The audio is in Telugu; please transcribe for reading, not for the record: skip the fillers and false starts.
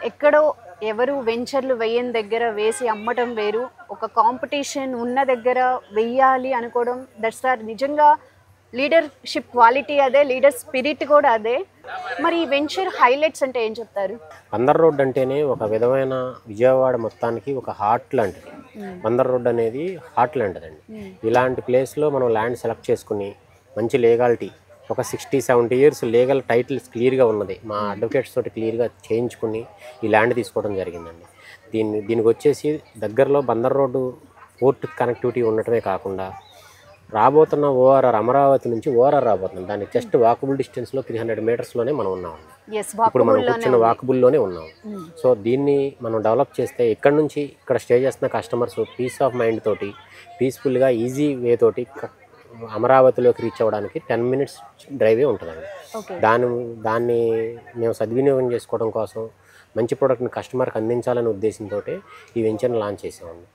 ఎక్కడో ఎవరు వెంచర్లు వేయని దగ్గర వేసి అమ్మటం వేరు. ఒక కాంపిటీషన్ ఉన్న దగ్గర వెయ్యాలి అనుకోవడం దట్స్ ఆర్ నిజంగా లీడర్‌షిప్ క్వాలిటీ అదే. లీడర్ స్పిరిట్ కూడా అదే. మరి ఈ వెంచర్ హైలైట్స్ అంటే ఏం చెప్తారు? బందర్ రోడ్ అంటేనే ఒక విధమైన విజయవాడ మొత్తానికి ఒక హార్ట్ లాంటిది. బందర్ రోడ్ అనేది హార్ట్ లాంటిదండి. ఇలాంటి ప్లేస్‌లో మనం ల్యాండ్ సెలెక్ట్ చేసుకుని మంచి లీగాలిటీ ఒక 60, 70 ఇయర్స్ లీగల్ టైటిల్స్ క్లియర్‌గా ఉన్నది. మా అడ్వకేట్స్ తోటి క్లియర్‌గా చేయించుకుని ఈ ల్యాండ్ తీసుకోవడం జరిగిందండి. దీనికొచ్చేసి దగ్గరలో బందర్ రోడ్డు పోర్ట్ కనెక్టివిటీ ఉండటమే కాకుండా రాబోతున్న ఓఆర్ఆర్ అమరావతి నుంచి ఓఆర్ఆర్ రాబోతుంది. దానికి జస్ట్ వాకబుల్ డిస్టెన్స్‌లో 300 మీటర్స్‌లోనే మనం ఉన్నామండి. యెస్. ఇప్పుడు మనం వాకబుల్‌లోనే కూర్చున్న వాకబుల్లోనే ఉన్నాం. సో దీన్ని మనం డెవలప్ చేస్తే ఇక్కడ నుంచి ఇక్కడ స్టే చేస్తున్న కస్టమర్స్ పీస్ ఆఫ్ మైండ్ తోటి పీస్ఫుల్గా ఈజీ వే తోటి అమరావతిలోకి రీచ్ అవ్వడానికి 10 మినిట్స్ డ్రైవే ఉంటుందండి. ఓకే. దాన్ని మేము సద్వినియోగం చేసుకోవడం కోసం మంచి ప్రోడక్ట్ని కస్టమర్కి అందించాలనే ఉద్దేశంతో ఈ వెంచర్ని లాంచ్ చేసామండి.